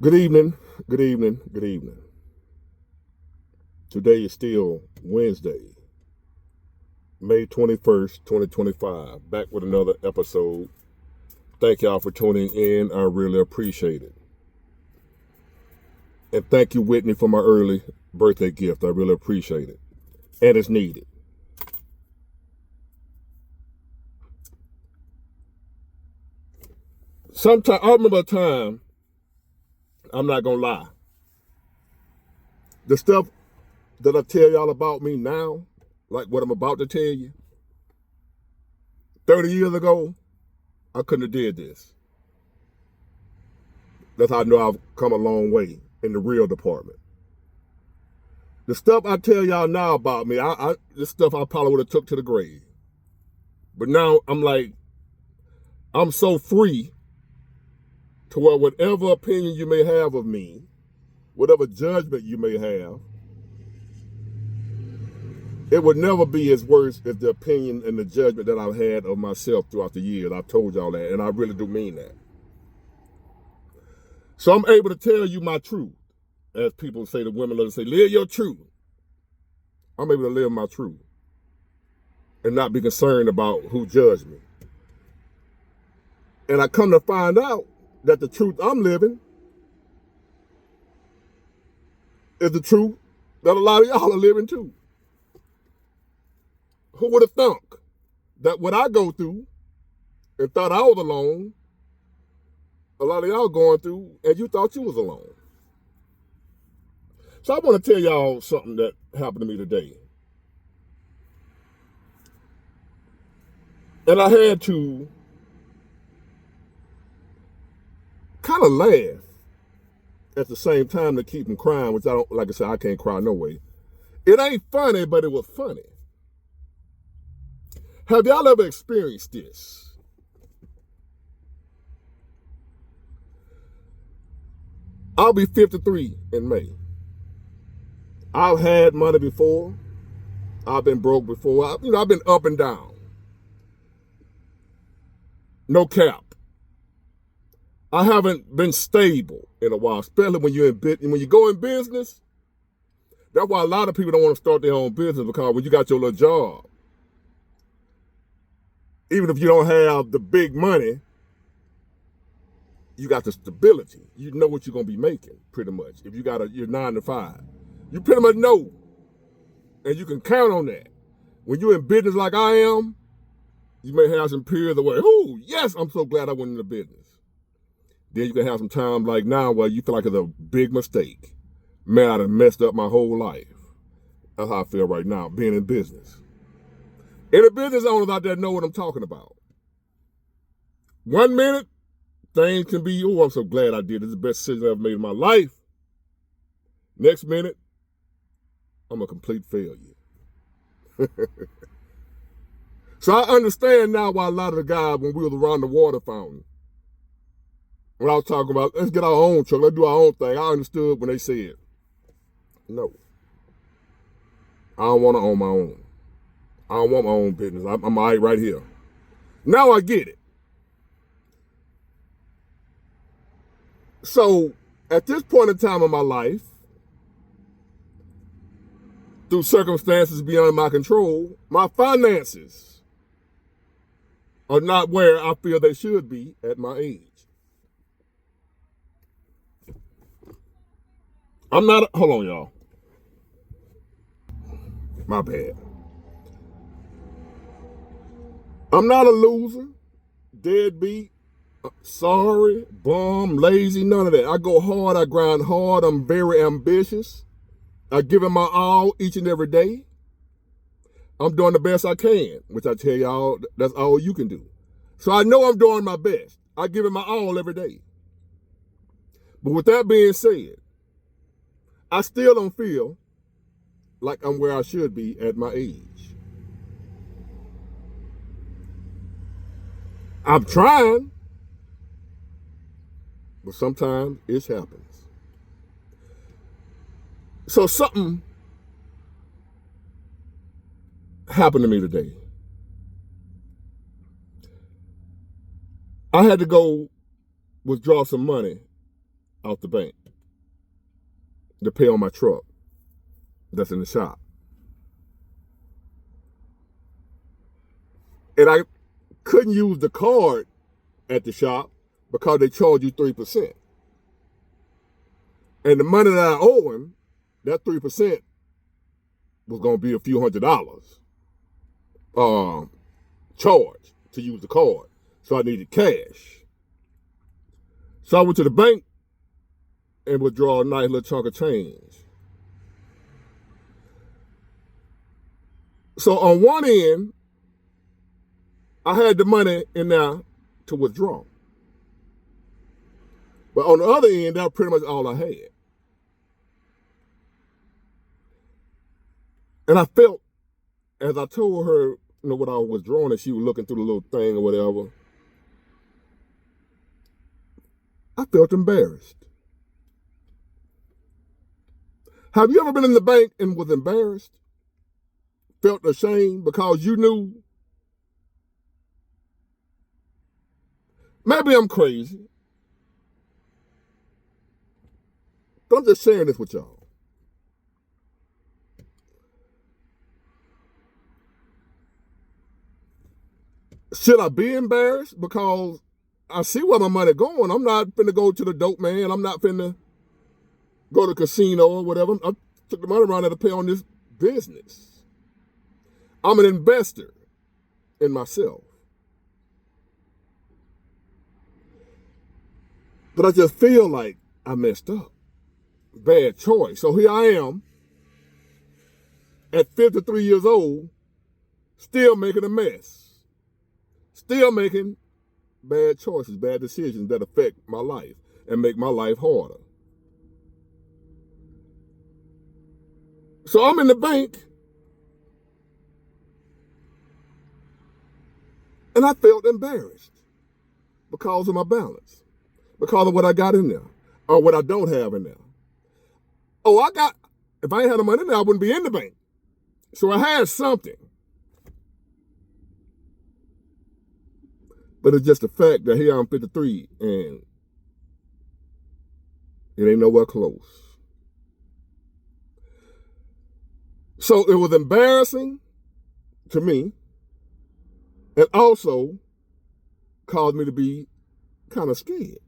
Good evening, good evening, good evening. Today is still Wednesday, May 21st, 2025. Back with another episode. Thank y'all for tuning in. I really appreciate it. And thank you, Whitney, for my early birthday gift. I really appreciate it. And it's needed. I remember a time, I'm not going to lie. The stuff that I tell y'all about me now, like what I'm about to tell you, 30 years ago, I couldn't have did this. That's how I know I've come a long way in the real department. The stuff I tell y'all now about me, this stuff I probably would have took to the grave. But now I'm so free to where whatever opinion you may have of me, whatever judgment you may have, it would never be as worse as the opinion and the judgment that I've had of myself throughout the years. I've told y'all that, and I really do mean that. So I'm able to tell you my truth. As people say, the women love to say, live your truth. I'm able to live my truth and not be concerned about who judged me. And I come to find out that the truth I'm living is the truth that a lot of y'all are living too. Who would have thunk that what I go through and thought I was alone, a lot of y'all going through and you thought you was alone. So I want to tell y'all something that happened to me today. And I had to kind of laugh at the same time to keep from crying, which I don't, like I said, I can't cry no way. It ain't funny, but it was funny. Have y'all ever experienced this? I'll be 53 in May. I've had money before. I've been broke before. I've been up and down. No cap. I haven't been stable in a while, especially when you go in business. That's why a lot of people don't want to start their own business, because when you got your little job, even if you don't have the big money, you got the stability. You know what you're going to be making, pretty much. If you got your 9 to 5, you pretty much know, and you can count on that. When you're in business like I am, you may have some periods where, oh, yes, I'm so glad I went into business. Then you can have some time like now where you feel like it's a big mistake. Man, I done messed up my whole life. That's how I feel right now, being in business. And the business owners out there know what I'm talking about. 1 minute, things can be, oh, I'm so glad I did. This is the best decision I've ever made in my life. Next minute, I'm a complete failure. So I understand now why a lot of the guys, when we was around the water fountain, when I was talking about, let's get our own truck, let's do our own thing, I understood when they said, no. I don't want to own my own. I don't want my own business. I'm all right here. Now I get it. So at this point in time in my life, through circumstances beyond my control, my finances are not where I feel they should be at my age. Hold on, y'all. My bad. I'm not a loser, deadbeat, sorry, bum, lazy, none of that. I go hard, I grind hard, I'm very ambitious. I give it my all each and every day. I'm doing the best I can, which I tell y'all, that's all you can do. So I know I'm doing my best. I give it my all every day. But with that being said, I still don't feel like I'm where I should be at my age. I'm trying, but sometimes it happens. So something happened to me today. I had to go withdraw some money out the bank to pay on my truck that's in the shop. And I couldn't use the card at the shop because they charge you 3%. And the money that I owe him, that 3% was going to be a few $100 charge to use the card. So I needed cash. So I went to the bank and withdraw a nice little chunk of change. So on one end, I had the money in there to withdraw. But on the other end, that was pretty much all I had. And I felt, as I told her, what I was withdrawing, and she was looking through the little thing or whatever, I felt embarrassed. Have you ever been in the bank and was embarrassed? Felt ashamed because you knew? Maybe I'm crazy, but I'm just sharing this with y'all. Should I be embarrassed? Because I see where my money going. I'm not finna go to the dope man. I'm not finna go to the casino or whatever. I took the money around there to pay on this business. I'm an investor in myself. But I just feel like I messed up. Bad choice. So here I am at 53 years old, still making a mess. Still making bad choices, bad decisions that affect my life and make my life harder. So I'm in the bank and I felt embarrassed because of my balance, because of what I got in there or what I don't have in there. Oh, if I ain't had the money in there, I wouldn't be in the bank. So I had something. But it's just the fact that here I'm 53 and it ain't nowhere close. So it was embarrassing to me and also caused me to be kind of scared.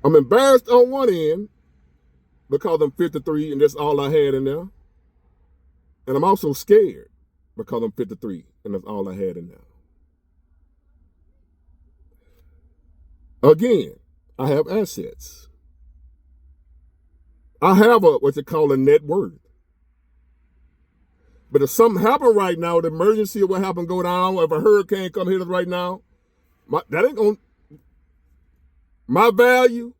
I'm embarrassed on one end because I'm 53 and that's all I had in there. And I'm also scared because I'm 53 and that's all I had in there. Again, I have assets. I have what you call a net worth. But if something happened right now, the emergency or what happened go down, if a hurricane come hit us right now, my value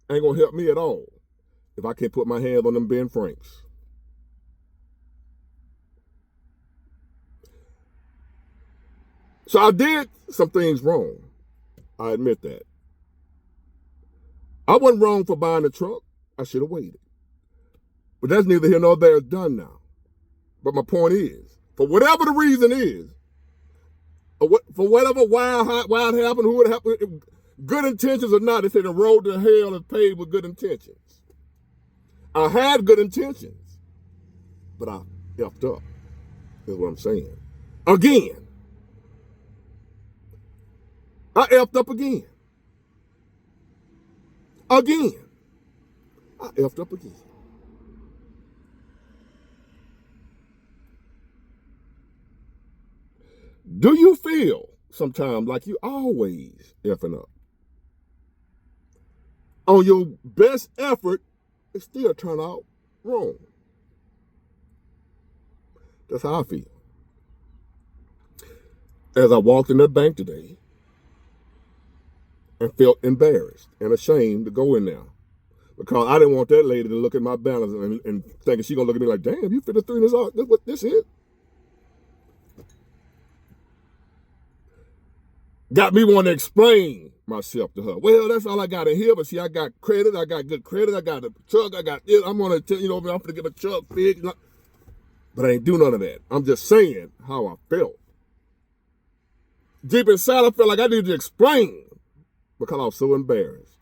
ain't gonna help me at all if I can't put my hands on them Ben Franks. So I did some things wrong. I admit that. I wasn't wrong for buying the truck. I should have waited. But that's neither here nor there. It's done now. But my point is, for whatever the reason is, or for whatever why it happened, who it happened, good intentions or not, they say the road to hell is paved with good intentions. I had good intentions, but I effed up, is what I'm saying. Again. I effed up again. Again. I effed up again. Do you feel sometimes like you always effing up? On your best effort, it still turn out wrong. That's how I feel. As I walked in that bank today and felt embarrassed and ashamed to go in there because I didn't want that lady to look at my balance and thinking she's going to look at me like, damn, you 53 and this is? Got me wanting to explain myself to her. Well, that's all I got in here, but see, I got credit, I got good credit, I got a truck, I got this, I'm going to tell I'm going to get a truck fixed. But I ain't do none of that. I'm just saying how I felt. Deep inside, I felt like I needed to explain because I was so embarrassed.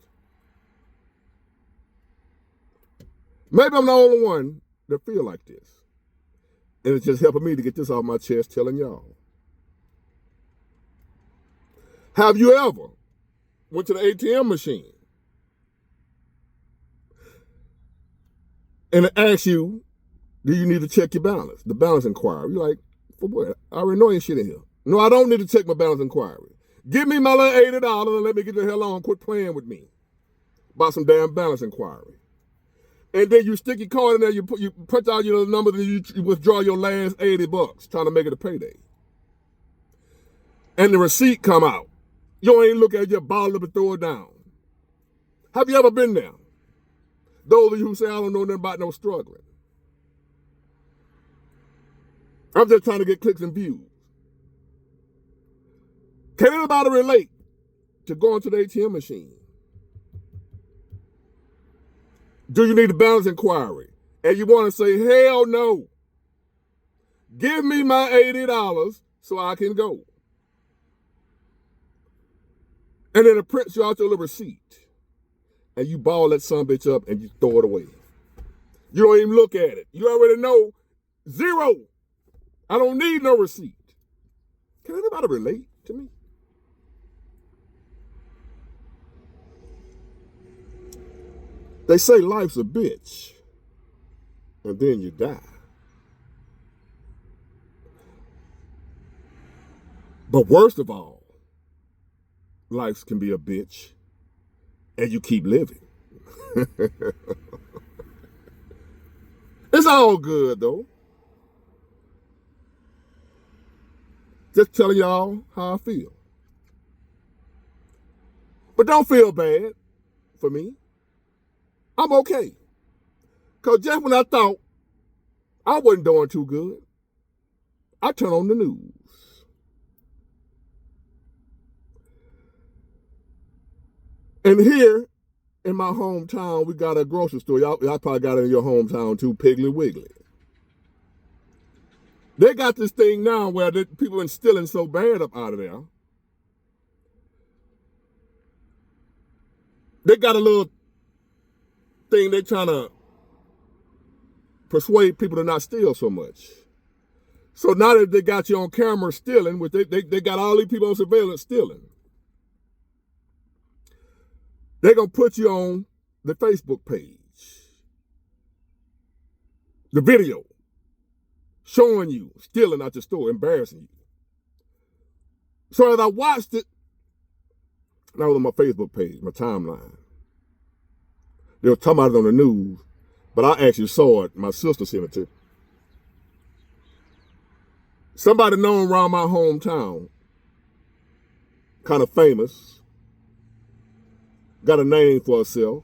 Maybe I'm the only one that feel like this. And it's just helping me to get this off my chest telling y'all. Have you ever went to the ATM machine and it asks you, do you need to check your balance? The balance inquiry. You're like, for what? I already know ain't shit in here. No, I don't need to check my balance inquiry. Give me my little $80 and let me get the hell on. Quit playing with me about some damn balance inquiry. And then you stick your card in there, you punch out your number, and you withdraw your last $80 trying to make it a payday. And the receipt come out. You ain't look at it, you ball it up and throw it down. Have you ever been there? Those of you who say, I don't know nothing about no struggling. I'm just trying to get clicks and views. Can anybody relate to going to the ATM machine? Do you need a balance inquiry? And you want to say, hell no. Give me my $80 so I can go. And then it prints you out your little receipt. And you ball that sumbitch up and you throw it away. You don't even look at it. You already know, zero. I don't need no receipt. Can anybody relate to me? They say life's a bitch, and then you die. But worst of all, life can be a bitch, and you keep living. It's all good, though. Just telling y'all how I feel. But don't feel bad for me. I'm okay. Because just when I thought I wasn't doing too good, I turn on the news. And here in my hometown, we got a grocery store. Y'all probably got it in your hometown too, Piggly Wiggly. They got this thing now where people are stealing so bad up out of there. They got a little thing they're trying to persuade people to not steal so much. So now that they got you on camera stealing, which they got all these people on surveillance stealing, they're going to put you on the Facebook page. The video showing you stealing out your store, embarrassing you. So as I watched it, that was on my Facebook page, my timeline. They were talking about it on the news, but I actually saw it. My sister sent it to me. Somebody known around my hometown, kind of famous, got a name for herself,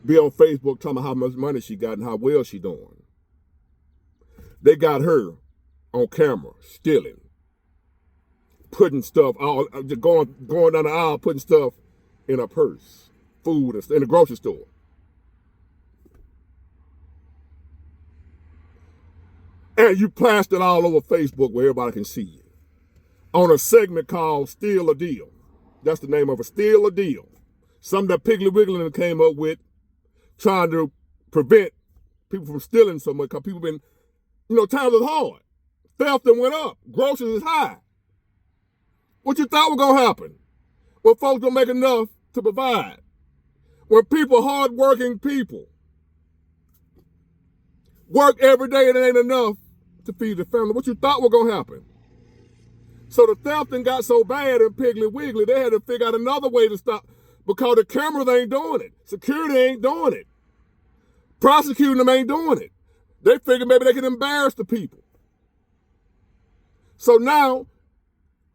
be on Facebook talking about how much money she got and how well she doing. They got her on camera stealing, putting stuff all going down the aisle, putting stuff in her purse, food in the grocery store. And you plaster it all over Facebook where everybody can see you. On a segment called Steal a Deal. That's the name of it, Steal a Deal. Something that Piggly Wiggly came up with, trying to prevent people from stealing so much, because people been, times is hard. Theft done went up. Groceries is high. What you thought was going to happen? When folks don't make enough to provide. When people, hard-working people, work every day and it ain't enough to feed the family. What you thought was going to happen? So the theft got so bad in Piggly Wiggly, they had to figure out another way to stop, because the cameras ain't doing it. Security ain't doing it. Prosecuting them ain't doing it. They figured maybe they can embarrass the people. So now,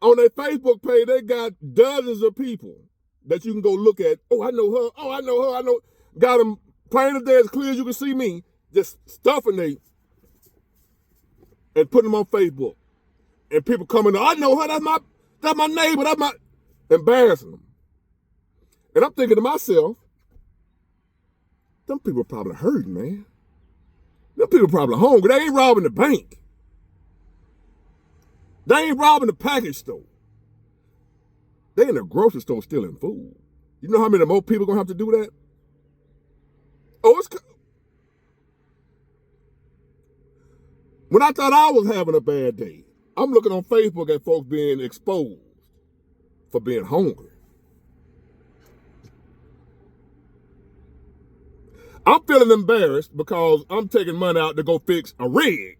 on their Facebook page, they got dozens of people that you can go look at. Oh, I know her. Oh, I know her. I know. Got them plain as day, as clear as you can see me, just stuffing they and putting them on Facebook. And people coming, I know her. That's my neighbor. That's my, embarrassing them. And I'm thinking to myself, them people probably hurting, man. Them people probably hungry. They ain't robbing the bank. They ain't robbing the package store. They in the grocery store stealing food. You know how many more people gonna have to do that? Oh, when I thought I was having a bad day, I'm looking on Facebook at folks being exposed for being hungry. I'm feeling embarrassed because I'm taking money out to go fix a rig.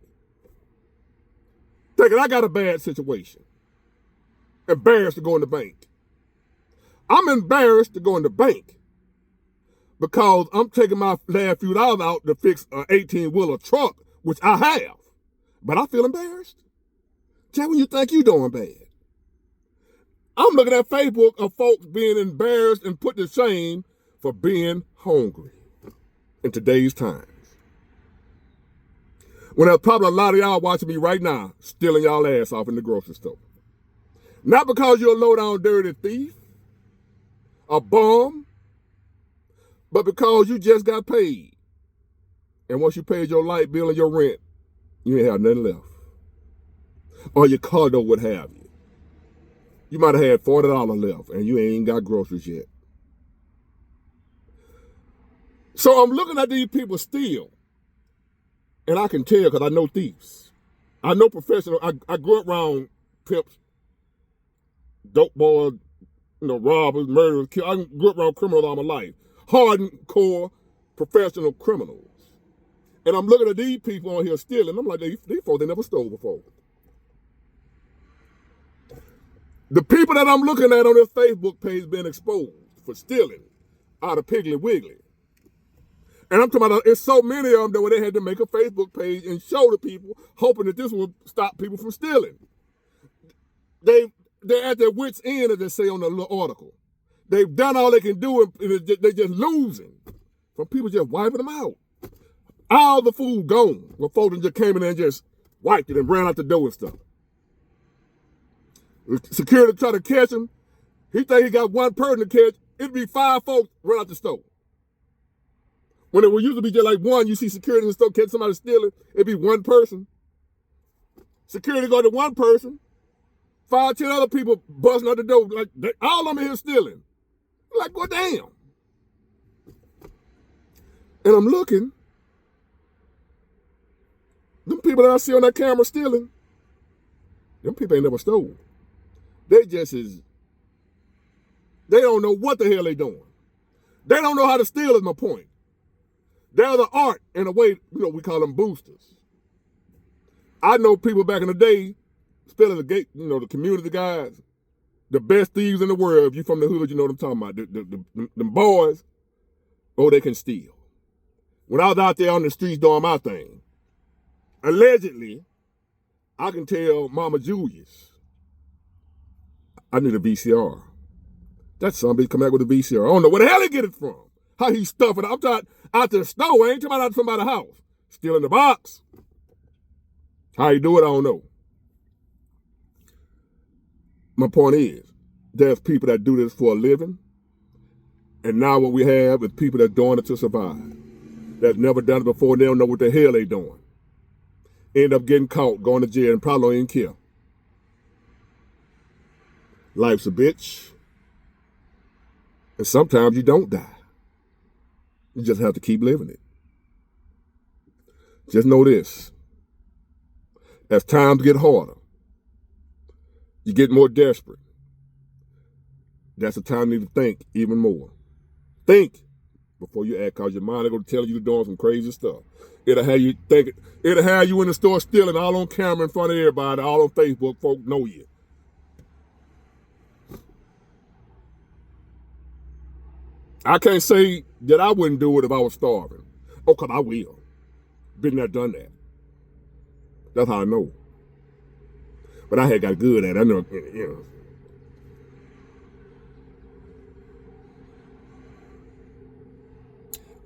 Thinking I got a bad situation. Embarrassed to go in the bank. I'm embarrassed to go in the bank because I'm taking my last few dollars out to fix an 18-wheeler truck, which I have. But I feel embarrassed. Jack, when you think you doing bad. I'm looking at Facebook of folks being embarrassed and put to shame for being hungry in today's times. When there's probably a lot of y'all watching me right now stealing y'all ass off in the grocery store. Not because you're a low-down dirty thief, a bum, but because you just got paid. And once you paid your light bill and your rent, you ain't have nothing left. Or your car note, what have you. You might have had $40 left and you ain't got groceries yet. So I'm looking at these people steal. And I can tell because I know thieves. I know professional. I grew up around pimps, dope boys, robbers, murderers. I grew up around criminals all my life. Hardcore professional criminals. And I'm looking at these people on here stealing. I'm like, these folks, they never stole before. The people that I'm looking at on this Facebook page being exposed for stealing out of Piggly Wiggly. And I'm talking about, it's so many of them that they had to make a Facebook page and show the people, hoping that this would stop people from stealing. They're at their wits' end, as they say on the little article. They've done all they can do, and they're just losing from people just wiping them out. All the food gone. When folks just came in there and just wiped it and ran out the door and stuff. Security tried to catch him. He think he got one person to catch. It'd be 5 folks run out the store. When it would usually be just like one, you see security in the store catch somebody stealing, it'd be one person. Security go to one person. 5, 10 other people busting out the door. Like all of them here stealing. Like, well, damn. And I'm looking. Them people that I see on that camera stealing, them people ain't never stole. They don't know what the hell they doing. They don't know how to steal is my point. They're the art in a way, we call them boosters. I know people back in the day, stealing the gate, the community guys, the best thieves in the world. If you from the hood, you know what I'm talking about. Them boys, they can steal. When I was out there on the streets doing my thing, allegedly, I can tell Mama Julius, I need a VCR. That somebody come back with a VCR. I don't know where the hell he get it from. How he stuff it. I'm talking out the store. I ain't talking about out somebody's house. Still in the box. How he do it, I don't know. My point is, there's people that do this for a living. And now what we have is people that's doing it to survive. That's never done it before and they don't know what the hell they doing. End up getting caught, going to jail, and probably don't even care. Life's a bitch. And sometimes you don't die. You just have to keep living it. Just know this. As times get harder, you get more desperate. That's the time you need to think even more. Think before you act, because your mind is going to tell you you're doing some crazy stuff. It'll have you think. It'll have you in the store stealing, all on camera in front of everybody, all on Facebook. Folks know you. I can't say that I wouldn't do it if I was starving. Oh, because I will. Been there, done that. That's how I know. But I had got good at it. I know,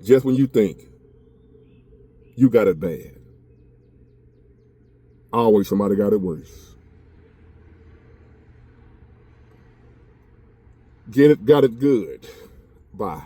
Just when you think you got it bad, always somebody got it worse. Got it good. Bye.